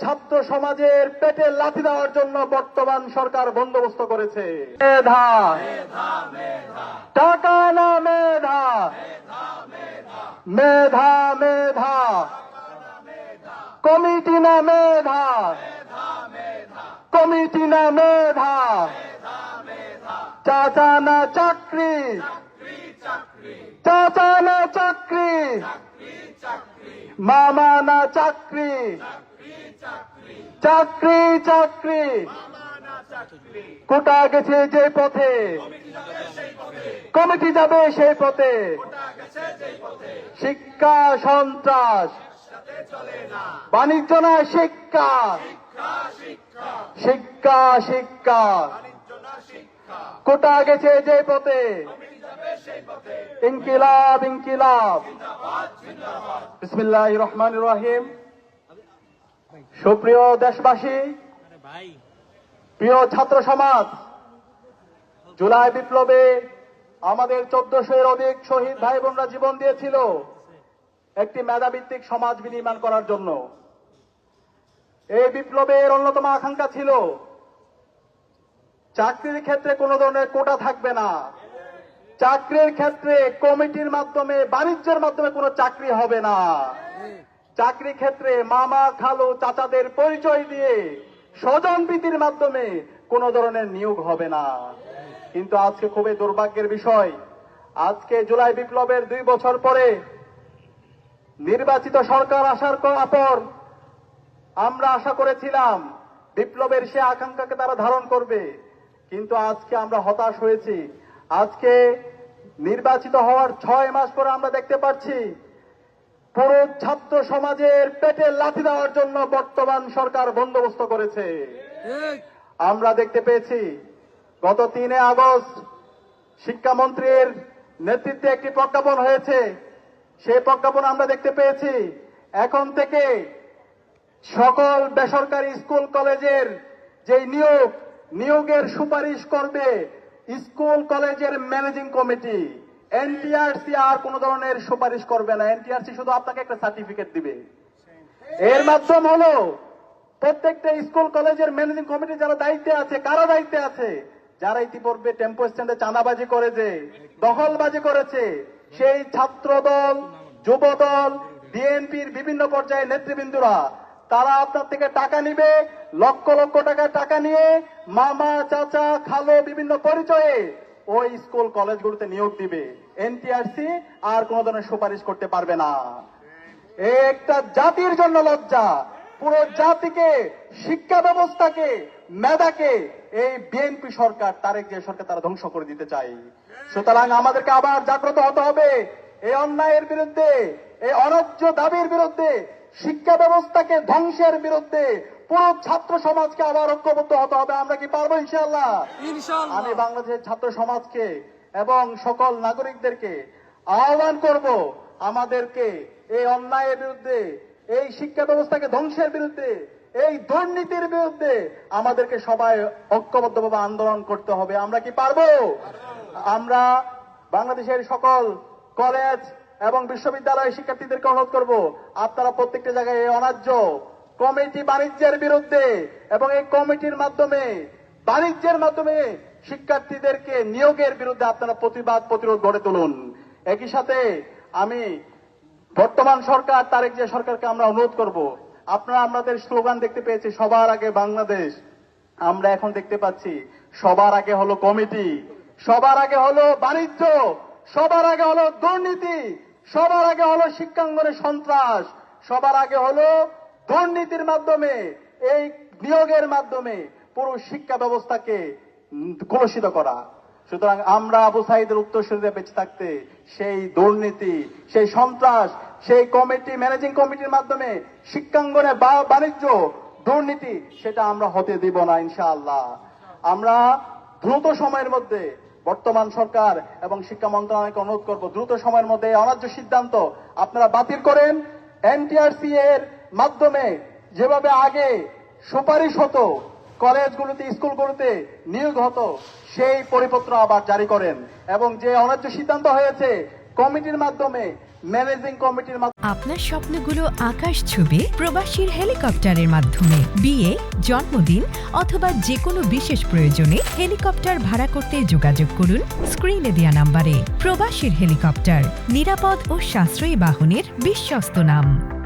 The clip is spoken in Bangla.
ছাত্র সমাজের পেটে লাথি দেওয়ার জন্য বর্তমান সরকার বন্দোবস্ত করেছে। মেধা, টাকা না মেধা, মেধা মেধা, কমিটি না মেধা, কমিটি না মেধা, চাচা না চাকরি, চাচা না চাকরি, মামা না চাকরি, চাকরি চাকরি, কোটা গেছে যে পথে, কমিটি যাবে সেই পথে। শিক্ষা সন্ত্রাস, বাণিজ্য না শিক্ষা, শিক্ষা শিক্ষা, কোটা গেছে যে পথে। ইনকিলাব ইনকিলাব। বিসমিল্লাহির রহমানির রহিম। সুপ্রিয় দেশবাসী, প্রিয় ছাত্র সমাজ, জুলাই বিপ্লবে আমাদের 1400-এর অধিক শহীদ ভাই বোনরা জীবন দিয়েছিল একটি মেধাভিত্তিক সমাজ বিনির্মাণ করার জন্য। এই বিপ্লবের অন্যতম আকাঙ্ক্ষা ছিল চাকরির ক্ষেত্রে কোনো ধরনের কোটা থাকবে না, চাকরির ক্ষেত্রে কমিটির মাধ্যমে, বাণিজ্যের মাধ্যমে কোনো চাকরি হবে না, চাকরি ক্ষেত্রে মামা খালু চাচাদের পরিচয় দিয়ে স্বজনপ্রীতির মাধ্যমে কোনো ধরনের নিয়োগ হবে না। কিন্তু আজকে খুবই দুর্ভাগ্যের বিষয়, আজকে জুলাই বিপ্লবের 2 বছর পরে নির্বাচিত সরকার আসার পর আমরা আশা করেছিলাম বিপ্লবের সে আকাঙ্ক্ষাকে তারা ধারণ করবে, কিন্তু আজকে আমরা হতাশ হয়েছি। আজকে নির্বাচিত হওয়ার 6 মাস পরে আমরা দেখতে পাচ্ছি পুরো ছাত্র সমাজের পেটে লাথি দেওয়ার জন্য বর্তমান সরকার বন্দোবস্ত করেছে। আমরা দেখতে পেয়েছি গত 3 আগস্ট শিক্ষামন্ত্রীর নেতৃত্বে একটি প্রজ্ঞাপন হয়েছে। সেই প্রজ্ঞাপন আমরা দেখতে পেয়েছি এখন থেকে সকল বেসরকারি স্কুল কলেজের যে নিয়োগের সুপারিশ করবে স্কুল কলেজের ম্যানেজিং কমিটি। এনটিআরসি আর কোন ধরনের সুপারিশ করবে না, এনটিআরসি শুধু আপনাকে একটা সার্টিফিকেট দিবে। এর মাধ্যম হলো প্রত্যেকটা স্কুল কলেজের ম্যানেজিং কমিটি যারা দায়িত্বে আছে, কারা দায়িত্বে আছে, যারা ইতিপূর্বে টেম্পো স্ট্যান্ডে চাঁদাবাজি করেছে, দখলবাজি করেছে, সেই ছাত্র দল, যুব দল, বিএনপির বিভিন্ন পর্যায়ে নেতৃবৃন্দরা তারা আপনার থেকে টাকা নিবে, লক্ষ লক্ষ টাকা নিয়ে মামা চাচা খালো বিভিন্ন পরিচয়ে ওই স্কুল কলেজগুলোতে নিয়োগ দিবে। এনটিআরসি আর কোন ধরনের সুপারিশ করতে পারবে না। একটা জাতির জন্য লজ্জা, পুরো জাতিকে, শিক্ষা ব্যবস্থাকে, মেধাকে এই বিএনপি সরকার, তারেক জিয়া সরকার তারা ধ্বংস করে দিতে চায়। সুতরাং আমাদেরকে আবার জাগ্রত হতে হবে এই অন্যায়ের বিরুদ্ধে, এই অন্যায্য দাবির বিরুদ্ধে, শিক্ষা ব্যবস্থাকে ধ্বংসের বিরুদ্ধে পুরো ছাত্র সমাজকে আবার ঐক্যবদ্ধ হতে হবে। আমরা কি পারবো? ইনশাআল্লাহ। আমি বাংলাদেশের ছাত্র সমাজকে এবং সকল নাগরিকদেরকে আহ্বান করব, আমাদেরকে এই অন্যায়ের বিরুদ্ধে, এই শিক্ষা ব্যবস্থাকে ধ্বংসের বিরুদ্ধে, এই দুর্নীতির বিরুদ্ধে আমাদেরকে সবাই ঐক্যবদ্ধভাবে আন্দোলন করতে হবে। আমরা কি পারবো? আমরা বাংলাদেশের সকল কলেজ এবং বিশ্ববিদ্যালয়ের শিক্ষার্থীদেরকে অনুরোধ করব, আপনারা প্রত্যেকটা জায়গায় এই অন্যায্য কমিটি বাণিজ্যের বিরুদ্ধে এবং এই কমিটির মাধ্যমে, বাণিজ্যের মাধ্যমে শিক্ষার্থীদেরকে নিয়োগের বিরুদ্ধে আপনারা প্রতিরোধ গড়ে তুলুন। একই সাথে আমি বর্তমান সরকার, তারেক জিয়া সরকারকে আমরা অনুরোধ করব, আপনারা আমাদের স্লোগান দেখতে পেয়েছি সবার আগে বাংলাদেশ। আমরা এখন দেখতে পাচ্ছি সবার আগে হলো কমিটি, সবার আগে হলো বাণিজ্য, সবার আগে হলো দুর্নীতি, সবার আগে হলো শিক্ষাঙ্গনে সন্ত্রাস, সবার আগে হলো দুর্নীতির মাধ্যমে, এই নিয়োগের মাধ্যমে পুরো শিক্ষা ব্যবস্থাকে কলুষিত করা। সুতরাং আমরা আবু সাইদের উত্তরসূরিতে বেঁচে থাকতে সেই দুর্নীতি, সেই সন্ত্রাস, সেই কমিটি, ম্যানেজিং কমিটির মাধ্যমে শিক্ষাঙ্গনে বাণিজ্য, দুর্নীতি, সেটা আমরা হতে দিব না ইনশাআল্লাহ। আমরা দ্রুত সময়ের মধ্যে বর্তমান সরকার এবং শিক্ষা মন্ত্রণালয়কে অনুরোধ করব, দ্রুত সময়ের মধ্যে অন্যায্য সিদ্ধান্ত আপনারা বাতিল করেন। এনটিআরসি এর মাধ্যমে যেভাবে আগে সুপারিশ হতো, কলেজগুলোতে, স্কুলগুলোতে নিয়োগ হতো, সেই পরিপত্র আবার জারি করেন এবং যে অন্যায্য সিদ্ধান্ত হয়েছে কমিটির মাধ্যমে, ম্যানেজিং কমিটির মাধ্যমে। আপনার স্বপ্নগুলো আকাশ ছুবে প্রবাসীর হেলিকপ্টারের মাধ্যমে। বিয়ে, জন্মদিন অথবা যে কোনো বিশেষ প্রয়োজনে হেলিকপ্টার ভাড়া করতে যোগাযোগ করুন স্ক্রিনে দেয়া নাম্বারে। প্রবাসীর হেলিকপ্টার, নিরাপদ ও সাশ্রয়ী বাহনের বিশ্বস্ত নাম।